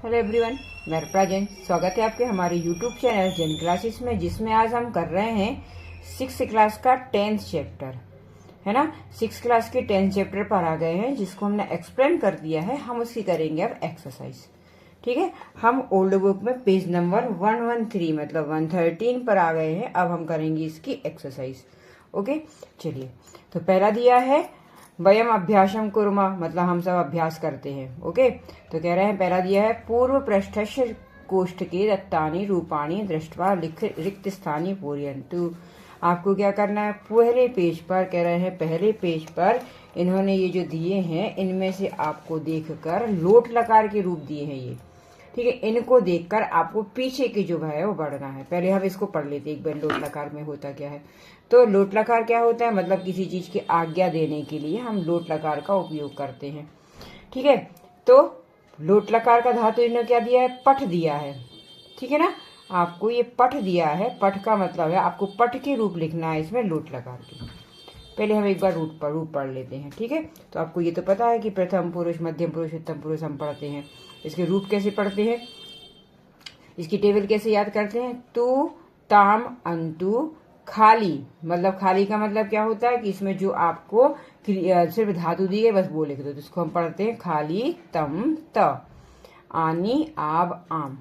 Hello everyone, मैं प्रजन। स्वागत है आपके हमारे यूट्यूब चैनल जैन क्लासेस में, जिसमें आज हम कर रहे हैं 6th क्लास का 10th चैप्टर, है ना। 6th क्लास के 10th चैप्टर पर आ गए हैं, जिसको हमने एक्सप्लेन कर दिया है। हम उसकी करेंगे अब एक्सरसाइज। ठीक है, हम ओल्ड बुक में पेज नंबर 113 मतलब 113 पर आ गए हैं। अब हम करेंगे इसकी एक्सरसाइज। ओके, चलिए। तो पहला दिया है वयम अभ्यासम कुर्मा, मतलब हम सब अभ्यास करते हैं। ओके, तो कह रहे हैं पहला दिया है पूर्व पृष्ठस्य कोष्ठ के दत्तानि रूपाणी दृष्टवा रिक्त स्थानी पूरयन्तु। आपको क्या करना है, पहले पेज पर कह रहे हैं, पहले पेज पर इन्होंने ये जो दिए हैं इनमें से आपको देखकर लोट लकार के रूप दिए हैं ये। ठीक है, इनको देखकर आपको पीछे की जो है वो बढ़ना है। पहले हम इसको पढ़ लेते एक बार, लोट लकार में होता क्या है। तो लोट लकार क्या होता है, मतलब किसी चीज की आज्ञा देने के लिए हम लोट लकार का उपयोग करते हैं। ठीक है, तो लोट लकार का धातु इन्होंने क्या दिया है, पठ दिया है। ठीक है ना, आपको ये पठ दिया है। पठ का मतलब है आपको पठ के रूप लिखना है इसमें लोट लकार के। पहले हम एक बार रूप पढ़ लेते हैं। ठीक है, तो आपको ये तो पता है कि प्रथम पुरुष, मध्यम पुरुष, उत्तम पुरुष हम पढ़ते हैं। इसके रूप कैसे पढ़ते हैं, इसकी टेबल कैसे याद करते हैं। तू ताम अंतु खाली, मतलब खाली का मतलब क्या होता है कि इसमें जो आपको सिर्फ धातु दी है बस वो लिख दो, तो इसको हम पढ़ते हैं खाली तम त आनी आब आम।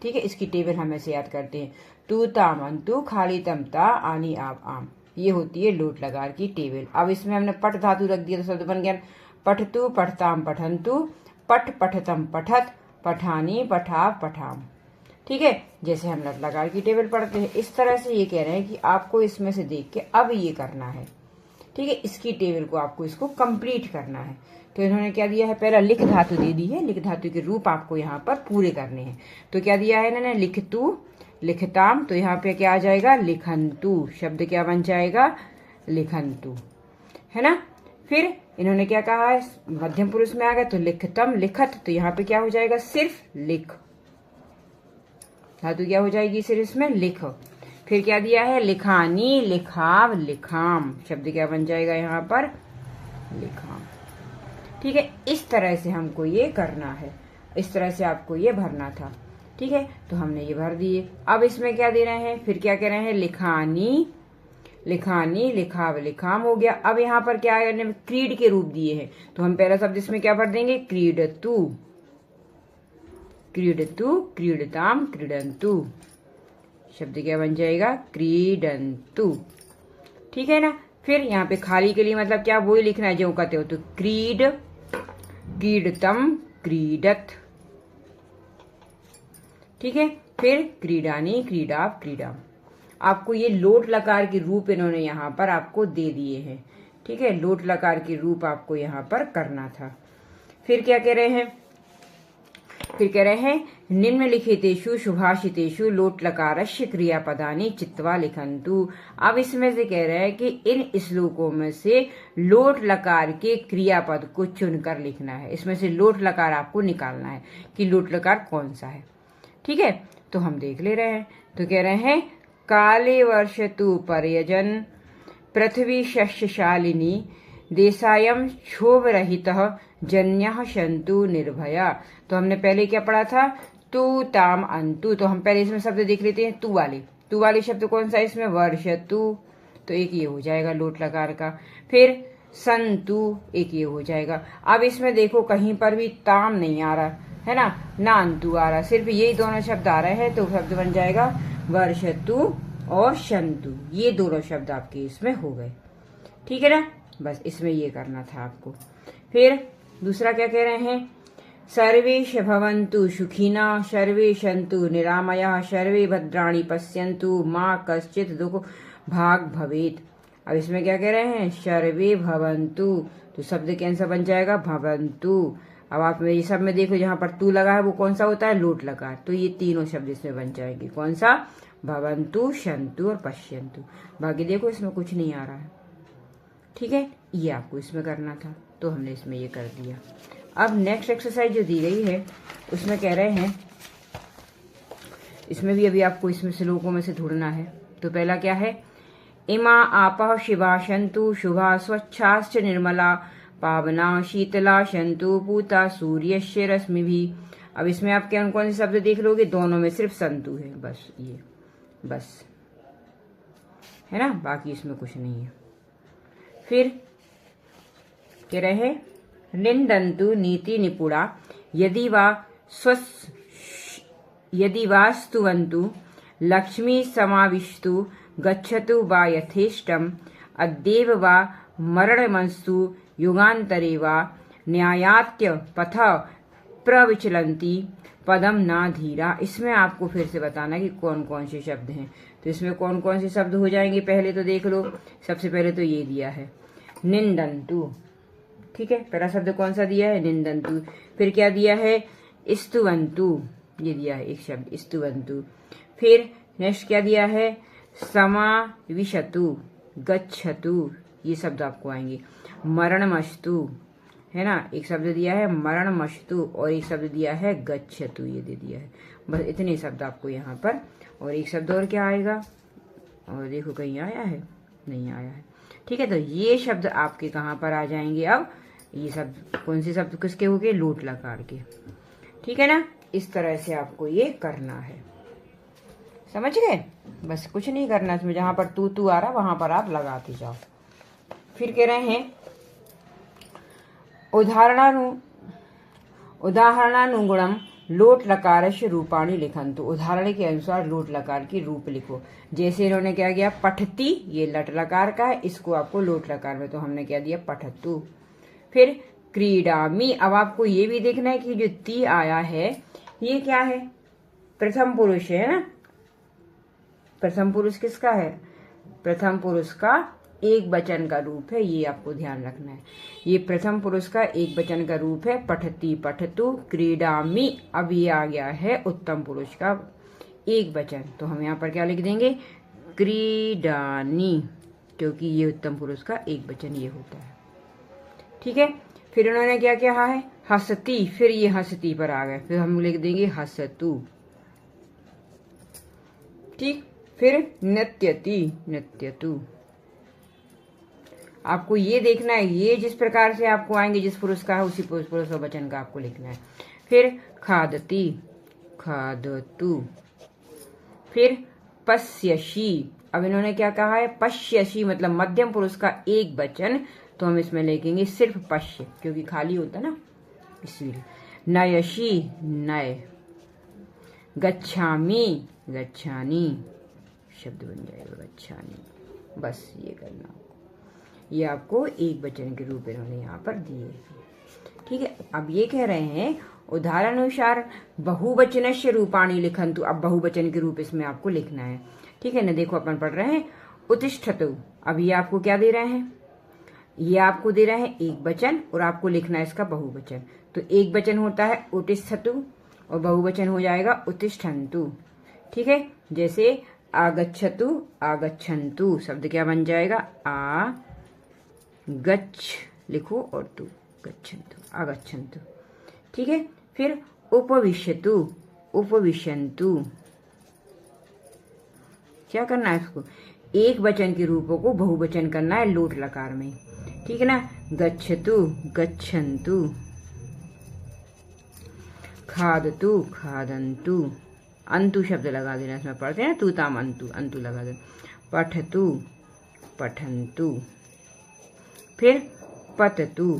ठीक है, इसकी टेबल हम ऐसे याद करते हैं, तू ताम अंतु खाली तम ता आनी आब आम। ये होती है लोट लकार की टेबल। अब इसमें हमने पठ धातु रख दिया तो शब्द बन गया पठतु पठताम पठंतु, पठ पठतम पठत, पठानी पठाव पठाम। ठीक है, जैसे हम लोट लकार की टेबल पढ़ते हैं इस तरह से ये कह रहे हैं कि आपको इसमें से देख के अब ये करना है। ठीक है, इसकी टेबल को आपको इसको कंप्लीट करना है। तो इन्होंने क्या दिया है, पहला लिख धातु दे दी है। लिख धातु के रूप आपको यहाँ पर पूरे करने हैं। तो क्या दिया है इन्होंने, लिखतु लिखताम, तो यहाँ पे क्या आ जाएगा, लिखंतु। शब्द क्या बन जाएगा, लिखंतु, है ना। फिर इन्होंने क्या कहा है, मध्यम पुरुष में आ गया तो लिखतम लिखत, तो यहाँ पे क्या हो जाएगा, सिर्फ लिख। धातु क्या हो जाएगी, सिर्फ इसमें लिख। फिर क्या दिया है, लिखानी लिखाव लिखाम, शब्द क्या बन जाएगा यहाँ पर, लिखाम। ठीक है, इस तरह से हमको ये करना है, इस तरह से आपको ये भरना था। ठीक है, तो हमने ये भर दिए। अब इसमें क्या दे रहे हैं, फिर क्या कह रहे हैं, लिखानी लिखानी लिखाव लिखाम हो गया। अब यहाँ पर क्या है, क्रीड के रूप दिए हैं, तो हम पहला शब्द इसमें क्या भर देंगे, क्रीडतु क्रीडतु क्रीडताम क्रीडंतु, शब्द क्या बन जाएगा, क्रीडंतु। ठीक है ना। फिर यहाँ पे खाली के लिए मतलब क्या, वही लिखना है जो कहते हो, तो क्रीड क्रीडतम क्रीडत। ठीक है, फिर क्रीडानी क्रीडा क्रीडा। आपको ये लोट लकार के रूप इन्होंने यहाँ पर आपको दे दिए हैं। ठीक है, लोट लकार के रूप आपको यहाँ पर करना था। फिर क्या कह रहे हैं, फिर कह रहे हैं निम्नलिखितेषु सुभाषितेषु लोट लकारस्य क्रियापदानि चित्वा लिखन्तु। अब इसमें से कह रहे हैं कि इन श्लोकों में से लोट लकार के क्रियापद को चुनकर लिखना है। इसमें से लोट लकार आपको निकालना है कि लोट लकार कौन सा है। ठीक है, तो हम देख ले रहे हैं। तो कह रहे हैं काले वर्षतु पर्यजन पृथ्वी शस्यशालिनी देशायम क्षोभ रहित जन्य शंतु निर्भया। तो हमने पहले क्या पढ़ा था, तू ताम अंतु, तो हम पहले इसमें शब्द देख लेते हैं। तू वाले शब्द कौन सा है इसमें, वर्षतु, तो एक ये हो जाएगा लोट लकार का। फिर संतु, एक ये हो जाएगा। अब इसमें देखो कहीं पर भी ताम नहीं आ रहा है ना अंतु आ रहा, सिर्फ यही दोनों शब्द आ रहे हैं, तो शब्द बन जाएगा वर्षतु और शंतु। ये दोनों शब्द आपके इसमें हो गए। ठीक है ना, बस इसमें ये करना था आपको। फिर दूसरा क्या कह रहे हैं, सर्वे भवन्तु सुखिना सर्वे सन्तु निरामया सर्वे भद्राणि पश्यन्तु माँ कश्चित् दुख भाग भवेत्। अब इसमें क्या कह रहे हैं, सर्वे भवन्तु, तो शब्द कैसा बन जाएगा, भवन्तु। अब आप मेरी सब में देखो जहां पर तू लगा है वो कौन सा होता है, लोट लकार, तो ये तीनों शब्द इसमें बन जाएंगे। कौन सा, भवन्तु शंतु और पश्यन्तु। बाकी देखो इसमें कुछ नहीं आ रहा है। ठीक है, ये आपको इसमें करना था, तो हमने इसमें ये कर दिया। अब नेक्स्ट एक्सरसाइज जो दी गई है उसमें कह रहे हैं, इसमें भी अभी आपको इसमें श्लोकों में से ढूंढना है। तो पहला क्या है, इमा आपः शिवा शंतु शुभा स्वच्छाश्च निर्मला पावना शीतला शंतु पूता सूर्यस्य रश्मिभिः। अब इसमें आप कौन कौन से शब्द देख लोगे, दोनों में सिर्फ संतु है, बस ये, बस है ना, बाकी इसमें कुछ नहीं है। फिर कह रहे हैं निंदन्तु नीति निपुणा यदि वा स्तुवन्तु लक्ष्मी समाविष्टु गच्छतु वा यथेष्टम अद्येव वा मरणमस्तु युगान्तरे वा न्यायात्य पथ प्रविचलन्ति पदम ना धीरा। इसमें आपको फिर से बताना कि कौन कौन से शब्द हैं। तो इसमें कौन कौन से शब्द हो जाएंगे, पहले तो देख लो। सबसे पहले तो ये दिया है निंदन्तु, ठीक है, पहला शब्द कौन सा दिया है, निंदन्तु। फिर क्या दिया है, स्तुवन्तु, ये दिया है एक शब्द स्तुवन्तु। फिर नेक्स्ट क्या दिया है, समाविशतु, गच्छतु, ये शब्द आपको आएंगे। मरणमस्तु, है ना, एक शब्द दिया है मरणमस्तु, और एक शब्द दिया है गच्छतु, ये दे दिया है। बस इतने शब्द आपको यहाँ पर। और एक शब्द और क्या आएगा, और देखो कहीं आया है, नहीं आया है, ठीक है। तो ये शब्द आपके कहाँ पर आ जाएंगे अब, ये शब्द कौन से शब्द किसके हो गए, लोट लकार के, ठीक है ना। इस तरह से आपको ये करना है, समझ गए। बस कुछ नहीं करना इसमें, जहां पर तू आ रहा वहां पर आप लगाते जाओ। फिर कह रहे हैं उदाहरणानुगुणम लोट लकारस्य रूपाणि लिखन्तु। उदाहरण के अनुसार लोट लकार की रूप लिखो। जैसे इन्होंने क्या किया, पठती, ये लट लकार का है, इसको आपको लोट लकार में तो हमने क्या दिया, पठतु। फिर क्रीडामी, अब आपको ये भी देखना है कि जो ती आया है ये क्या है, प्रथम पुरुष है ना। प्रथम पुरुष किसका है, प्रथम पुरुष का एक वचन का रूप है, ये आपको ध्यान रखना है। ये प्रथम पुरुष का एक वचन का रूप है, पठती पठतु क्रीडामी। अब ये आ गया है उत्तम पुरुष का एक वचन, तो हम यहाँ पर क्या लिख देंगे, क्रीडानी, क्योंकि ये उत्तम पुरुष का एक वचन ये होता है, ठीक है। फिर उन्होंने क्या कहा है, हसती, फिर ये हसती पर आ गए, फिर हम लिख देंगे हसतु, ठीक। फिर नृत्यति, नृत्यतु। आपको ये देखना है, ये जिस प्रकार से आपको आएंगे, जिस पुरुष का है उसी पुरुष का वचन का आपको लिखना है। फिर खादती, खादतु। फिर पश्यसी, अब इन्होंने क्या कहा है, पश्यसी मतलब मध्यम पुरुष का एक वचन, तो हम इसमें लिखेंगे सिर्फ पश्य, क्योंकि खाली होता ना इसलिए। नयसी, नय। गच्छामी, गच्छानी, शब्द बन जाएगा गच्छानी। बस ये करना, ये आपको एक वचन के रूप इन्होंने यहाँ पर दिए, ठीक है। अब ये कह रहे हैं उदाहरणानुसार बहुवचनस्य रूपाणि लिखन्तु। अब बहुवचन के रूप इसमें आपको लिखना है, ठीक है ना। देखो अपन पढ़ रहे हैं उत्तिष्ठतु। अब ये आपको क्या दे रहे हैं, ये आपको दे रहे हैं एक वचन, और आपको लिखना है इसका बहुवचन। तो एक वचन होता है उत्तिष्ठतु और बहुवचन हो जाएगा उत्तिष्ठन्तु, ठीक है। जैसे आगच्छतु, आगच्छन्तु, शब्द क्या बन जाएगा, आ गच्छ लिखो और तु, गच्छन्तु, आगच्छन्तु, ठीक है। फिर उपविश्यतु, उपविशन्तु। क्या करना है इसको, एक वचन के रूपों को बहुवचन करना है लोट लकार में, ठीक है ना। गच्छतु, गच्छन्तु। खादतु, खादन्तु। अंतु शब्द लगा देना, इसमें पढ़ते हैं ना तू ताम अंतु, अंतु लगा देना। पठतु, पठन्तु। फिर पततु,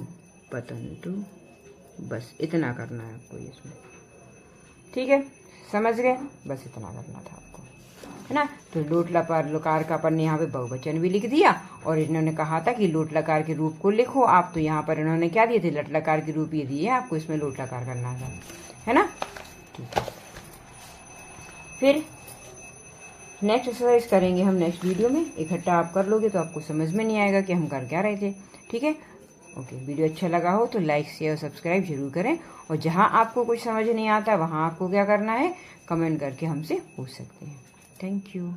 पतन्तु। बस इतना करना है आपको इसमें, ठीक है, समझ गए। बस इतना करना था आपको, है ना। तो लोट लकार का अपन ने यहाँ पे बहुवचन भी लिख दिया, और इन्होंने कहा था कि लोट लकार के रूप को लिखो आप, तो यहाँ पर इन्होंने क्या दिए थे, लट लकार के रूप ये दिए, आपको इसमें लोट लकार करना था, है ना, ठीक है। फिर नेक्स्ट एक्सरसाइज करेंगे हम नेक्स्ट वीडियो में, इकट्ठा आप कर लोगे तो आपको समझ में नहीं आएगा कि हम कर क्या रहे थे, ठीक है। ओके, वीडियो अच्छा लगा हो तो लाइक शेयर और सब्सक्राइब जरूर करें, और जहां आपको कुछ समझ नहीं आता वहां आपको क्या करना है, कमेंट करके हमसे पूछ सकते हैं। Thank you.